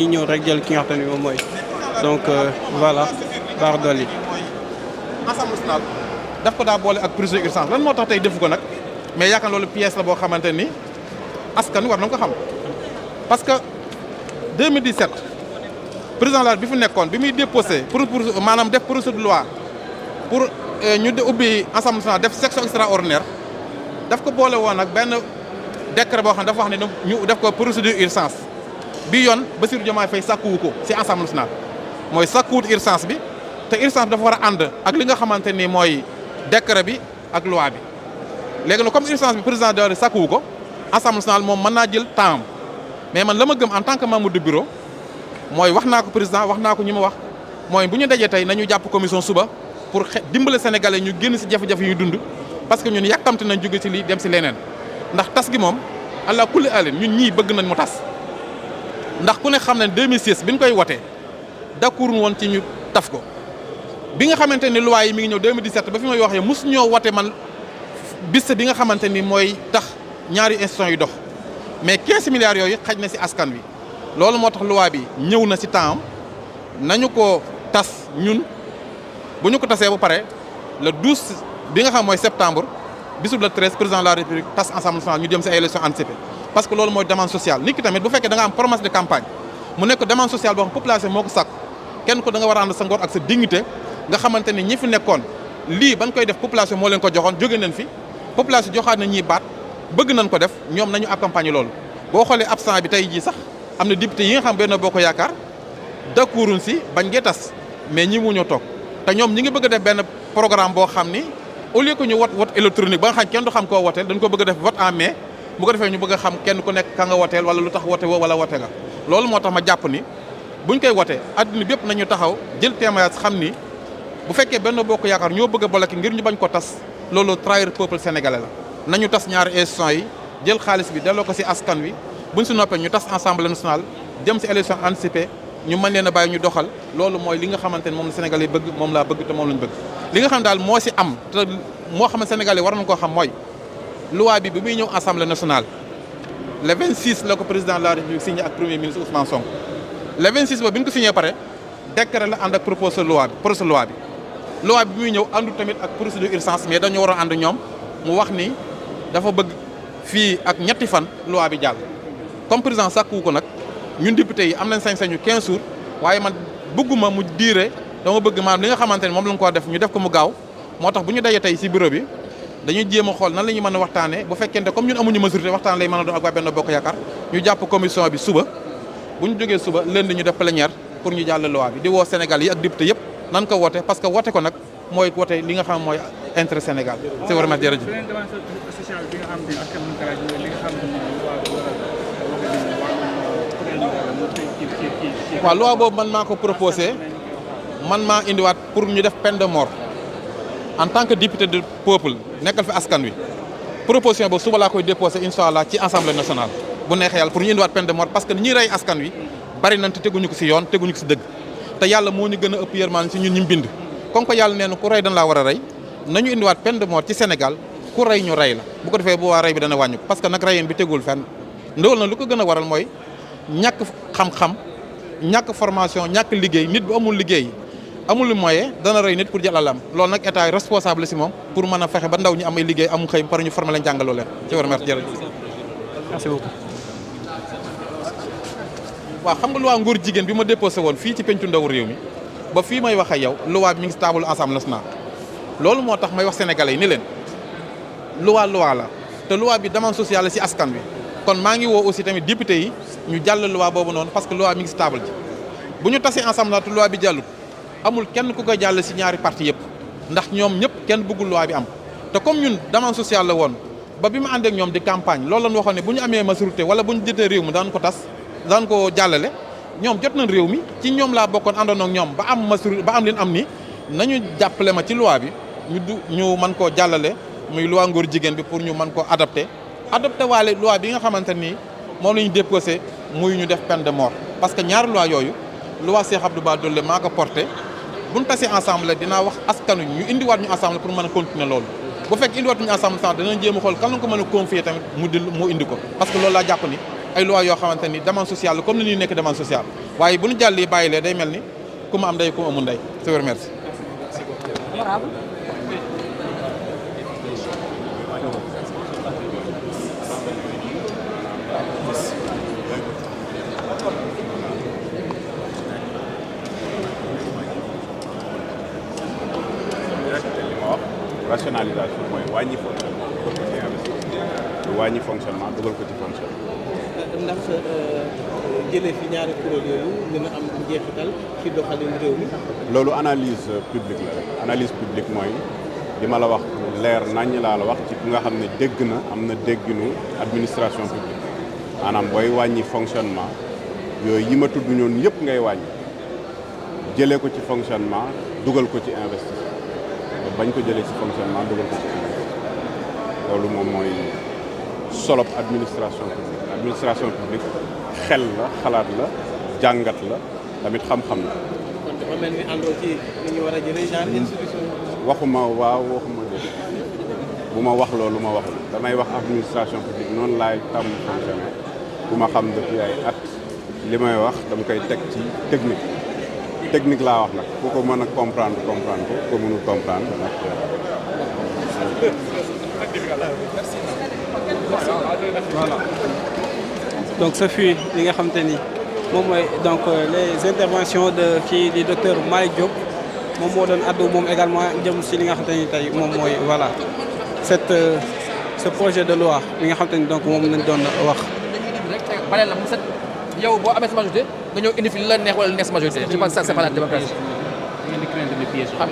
ñi ñëw rek jël ki nga xam ne moom mooy donc voilà Bara Dolly. Assemblée nationale daf ko daa boole ak prise d'urgence lan moo tax tey defu ko nag mais yaakaar loolu pièce la boo xamante ni askan war na ko xam parce que 2017 président la bi fi nekkoon bi muy déposé pour maanaam def projet de loi pour ñu ubbi Assemblée nationale def section extraordinaire daf ko boole woon ak benn décret boo xam ne dafa wax ne ñu def ko procédure urgence bi yoon Bassirou Diomaye Faye sàkkuwu ko ci Assemblée nationale mooy sàkkuwut urgence bi te urgence bi dafa war a ànd ak li nga xamante ni mooy décret bi ak loi bi léegi nag comme urgence bi président de sàkkuwu ko Assemblée nationale moom mën naa jël temps mais man la ma gëm en tant que membre du bureau mooy wax naa ko président wax naa ko ñi ma wax mooy bu ñu dajee tey nañu jàpp commission suba pour dimbale sénégalais ñu génn ci jafe-jafe yu dund parce que ñun yàkkamte nañ jóge ci lii dem ci leneen ndax tas gi moom allah kulli alin ñun ñii bëgg nañ mu tas ndax ku ne xam ne 2006 bi ñu koy wotee d'accord woon ci ñu taf ko bi nga xamante ni loi yi mi ngi ñëw 2017 ba fi may waxee mosu ñoo wote man bis bi nga xamante ni mooy tax ñaari institutions yu dox mais 15 milliards yooyu xaj na ci askan wi loolu moo tax loi bi ñëw na ci temps nañu ko tas ñun bu ñu ko tasee ba pare le 12 bi nga xam mooy septembre bisub le 13 président de la république tas Assemblée nationale ñu dem ci ay élections anticipées parce que loolu mooy demande sociale nit ki tamit bu fekkee da nga am promesse de campagne mu nekk demande sociale boo xam population moo ko sàkku kenn ko da nga war a ànd sa ngor ak sa dignité nga xamante ni ñi fi nekkoon lii bañ koy def population moo leen ko joxoon jóge nañ fi population joxaat na ñiy baat bëgg nañ ko def ñoom nañu accompagner loolu boo xoolee absent bi tey jii sax am na député yi nga xam benn boo ko yaakaar d'accorduñ ci bañ ngee tas mais ñi mu ñoo toog te ñoom ñi ngi bëgg a def benn programme boo xam ni au lieu que ñu vote électronique ba nga xam kenn du xam koo woteel dañ ko bëgg a def vote en main bu ko defee ñu bëgg a xam kenn ku nekk ka nga woteel wala lu tax wote woo wala wote nga loolu moo tax ma jàpp ni buñ koy wote adduna bépp nañu taxaw jël témoignage xam ni bu fekkee benn bokk yaakaar ñoo bëgg a bloquer ngir ñu bañ ko tas loolu trahir peuple sénégalais la nañu tas ñaari institutions yi jël xaalis bi delloo ko ci askan wi buñ ci noppee ñu tas Assemblée nationale jëm ci élection anticipée ñu mën leen a bàyyi ñu doxal loolu mooy li nga xamante ne moom la sénégalais bëgg moom laa bëgg te moom lañ bëgg li nga xam daal moo ci am te moo xam ne sénégalais war nañ koo xam mooy loi bi muy ñëw Assemblée nationale le 26 la ko président de la république signé ak premier ministre Ousmane Sonko le 26 ba bi ñu ko signé pare décret la ànd ak proposition loi bi loi bi muy ñëw àndu tamit ak procédure urgence mais dañu waroon ànd ñoom mu wax ni dafa bëgg fii ak ñetti fan loi bi jàll comme président sàkkuwu ko nag ñun député yi am nañ sañ-sañu 15 jours waaye man bëgguma mu diire dama bëgg maanaam li nga xamante ne moom lañ ko def ñu def ko mu gaaw moo tax bu ñu dajee tey ci bureau bi dañuy jéem a xool nan la ñu mën a waxtaanee bu fekkente comme ñun amuñu majorité waxtaan lay mën a doon ak waa Benno Bokk Yaakaar ñu jàpp commission bi suba bu ñu jógee suba lundi ñu def plénière pour ñu jàll loi bi di woo Sénégal yi ak député yëpp nan ko wote parce que wote ko nag mooy wote li nga xam mooy intérêt Sénégal. c'est vraiment jërëjëf. waaw loi boobu man maa ko proposé man maa indiwaat pour ñu def peine de mort en tant que député du peuple nekkal fi askan wi proposition boobu suba laa koy déposé incha allah ci assemblée nationale bu neexee yàlla pour ñu indiwaat peine de mort parce que ñi rey askan wi bari nañ te teguñu ko ci yoon teguñu ko ci dëgg te yàlla moo ñu gën a ëpp yërmaan ci ñun ñu bind comme que yàlla nee na ku rey dañ laa war a rey nañu indiwaat peine de mort ci Sénégal ku rey ñu rey la bu ko defee bu waa rey bi dana wàññi ko parce que nag reyeen bi tegul fenn ndawal na lu ko gën a waral mooy ñàkk xam-xam ñàkk formation ñàkk liggéey nit bu amul liggéey amul moyen dana rey nit pour jël alalam loolu nag état yi responsable ci moom pour mën a fexe ba ndaw ñi am ay liggéey amul xëy par ñu former leen jàngaloo leen ci war a merci jërëjëf. merci beaucoup. waaw xam nga loi ngóor jigéen bi ma déposé woon fii ci pencu ndaw réew mi ba fii may wax ak yow loi bi mi ngi ci table Assemblée nationale loolu moo tax may wax sénégalais yi ni leen loi la te loi bi demande sociale la ci askan wi kon maa ngi woo aussi tamit député yi ñu jàll loi boobu noonu parce que loi mi ngi ci table ji bu ñu tasee ensemble te loi bi jàllut amul kenn ku koy jàll ci ñaari parti yëpp ndax ñoom ñëpp kenn bëggul loi bi am te comme ñun demande sociale la woon ba bi ma ànd ak ñoom di campagne loolu lañ waxoon ne bu ñu amee majorité wala bu ñu jëtee réew mi daan ko tas daan ko jàllale ñoom jot nañ réew mi ci ñoom laa bokkoon àndoon ak ñoom ba am majorité ba am leen am ni nañu jàppale ma ci loi bi ñu mën koo jàllale muy loi ngóor jigéen bi pour ñu mën koo adopté waale loi bi nga xamante ni moom la ñu déposé muy ñu def peine de mort parce que ñaari loi yooyu loi Cheikh Abdou Bara Dolly maa ko porté buñ tasee ensemble dinaa wax askanu ñu indiwaat ñu ensemble pour mën a continuer loolu bu fekk indiwaat ñu ensemble danañ jéem a xool kan lañ ko mën a confier tamit mu indi ko parce que loolu laa jàpp ni ay loi yoo xamante ni demande sociale comme ni ñuy nekk demande sociale waaye bu ñu jàllee bàyyilee day mel ni ku ma am ndey ku ma amul ndey. je vous remercie. rationalisation mooy wàññi fonctionnement dugal ko ci fonctionnement. ndax jëlee fi ñaari kuréel yooyu dina am njeexital ci doxalin réew mi. loolu analyse publique la rek analyse publique mooy li ma la wax leer naññ laa la wax ci ku nga xam ne dégg na am na dégginu administration publique maanaam booy wàññi fonctionnement yooyu yi ma tudd ñoon yëpp ngay wàññi jëlee ko ci fonctionnement dugal ko ci investissement bañ ko jëlee ci fonctionnement dugal ko ci investissement loolu moom mooy solop administration publique xel la xalaat la jàngat la tamit xam-xam la. kon dafa mel ni àndoo ci li ñu war a jëlee genre institution. waxuma waaw waxuma dé bu ma wax loolu ma wax damay wax administration publique noonu laay tàmm fonctionner bu ma xam depuis ay at li may wax dama koy teg ci technique laa wax nag ku ko mën a comprendre ko ku ko mënul comprendre nag. Voilà. Donc ce fut li nga xamante ni moom mooy donc les interventions de kii di docteur Malick Diop moom moo doon addu moom également jëm si li nga xamante ni tey moom mooy voilà ce projet de loi li nga xamante ni donc moom lañ doon wax. bale la mu set yow boo amee sa majorité nga ñëw indi fi li la neex wala li neex sa majorité. je pense que ça c'est pas la démocratie. xam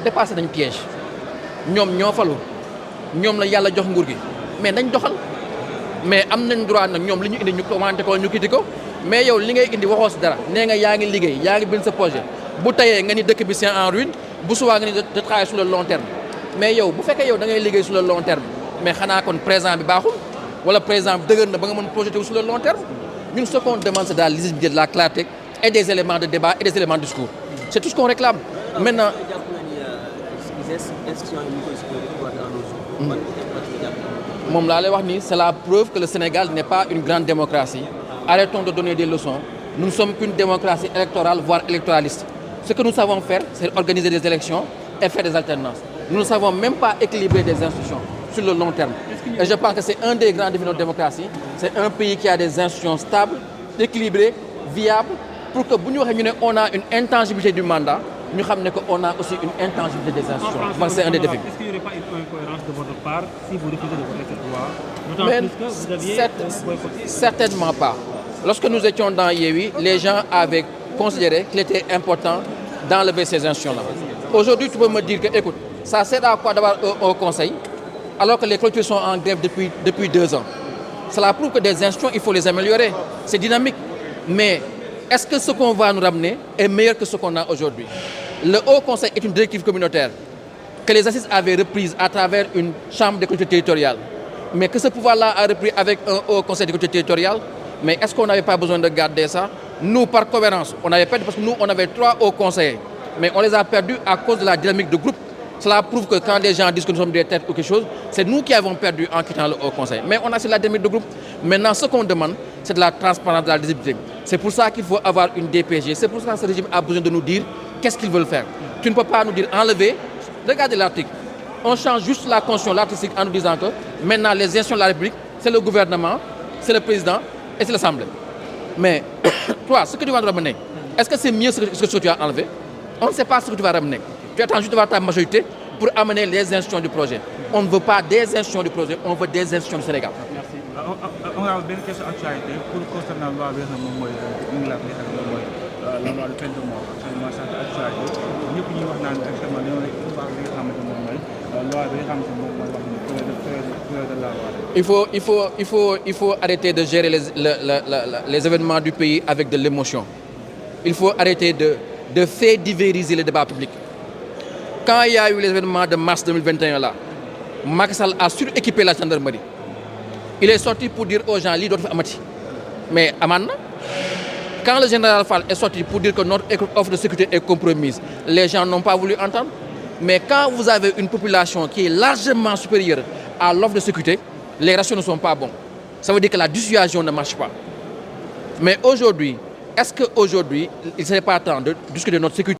dépassé nañ piège ñoom ñoo falu ñoom la yàlla jox nguur gi mais nañ doxal mais am nañ droit nag ñoom li ñu indi ñu commenté ko ñu critiqué ko mais yow li ngay indi waxoo si dara nee nga yaa ngi liggéey yaa ngi bind sa projet bu tayee nga ni dëkk bi c'est en ruine bu subaa nga ni de travailler sur le long terme mais yow bu fekkee yow da ngay liggéey sur le long terme mais xanaa kon présent bi baaxul wala présent bi dëgër na ba nga mën projeté wu sur le long terme ñun ce qu'on demande c'est de la lisibilité, de la clarté et des éléments de débat et des éléments de discours c'est tout ce qu'on réclame maintenant. moom laa lay wax ni c'est la preuve que le Sénégal n'est pas une grande démocratie. Arrêtons de donner des leçons. Nous ne sommes qu'une démocratie électorale, voire électoraliste. Ce que nous savons faire, c'est organiser des élections et faire des alternances. Nous ne savons même pas équilibrer des institutions sur le long terme. Et je pense que c'est un des grands défis de notre démocratie. C'est un pays qui a des institutions stables, équilibrées, viables, pour que bu ñu waxee ñu ne on a une intangibilité du mandat, ñu xam ne qu'on a aussi une intangibilité des institutions. Je pense que c'est un des défis. Est-ce qu'il n'y aurait pas une incohérence de votre part si vous refusez de voter cette loi? D'autant Mais plus que vous aviez boycotté. certainement pas. Lorsque nous étions dans Yewwi, les gens avaient considéré qu'il était important d'enlever ces institutions-là. Aujourd'hui, tu peux me dire que, écoute, ça sert à quoi d'avoir un conseil alors que les clôtures sont en grève depuis 2 ans? Cela prouve que des institutions, il faut les améliorer. C'est dynamique. Mais est-ce que ce qu'on va nous ramener est meilleur que ce qu'on a aujourd'hui? Le Haut Conseil est une directive communautaire que les assises avaient reprise à travers une chambre des collectivités territoriales. Mais que ce pouvoir-là a repris avec un Haut Conseil des collectivités territoriales. Mais est-ce qu'on n'avait pas besoin de garder ça? Nous, par cohérence, on avait perdu parce que nous, on avait 3 hauts conseillers. Mais on les a perdus à cause de la dynamique de groupe. Cela prouve que quand les gens disent que nous sommes des têtes ou quelque chose, c'est nous qui avons perdu en quittant le Haut Conseil. Mais on a sur la dynamique de groupe. Maintenant, ce qu'on demande, c'est de la transparence, de la lisibilité. C'est pour ça qu'il faut avoir une DPG. C'est pour ça que ce régime a besoin de nous dire qu'est-ce qu'ils veulent faire. Tu ne peux pas nous dire enlever. Regardez l'article. On change juste la constitution, l'article en nous disant que maintenant les institutions de la République, c'est le gouvernement, c'est le président et c'est l'Assemblée. Mais toi, ce que tu vas nous ramener, est-ce que c'est mieux ce que tu as enlevé? On ne sait pas ce que tu vas ramener. Tu attends juste d'avoir ta majorité pour amener les institutions du projet. On ne veut pas des institutions du projet, on veut des institutions du Sénégal. Merci. On a une question actualité pour concernant la loi bi nga xam moom mooy Inglaterre bi ak moom mooy la loi de peine de mort actuellement c'est actualité ñëpp ñuy wax naan actuellement dañoo nekk pouvoir bi nga xamante moom mooy loi bi nga xamante moom mooy wax ni Il faut arrêter de gérer les événements du pays avec de l'émotion. Il faut arrêter de faire divériser le débat public. Quand il y a eu les événements de mars 2021 là, Macky Sall a suréquipé la gendarmerie. Il est sorti pour dire aux gens lii dootu fi amati. Mais amaan na quand le général Fall est sorti pour dire que notre offre de sécurité est compromise, les gens n'ont pas voulu entendre. Mais quand vous avez une population qui est largement supérieure à l'offre de sécurité, les ratios ne sont pas bons. Ça veut dire que la dissuasion ne marche pas. Mais aujourd'hui, est-ce qu'aujourd'hui, il ne serait pas temps de discuter de notre sécurité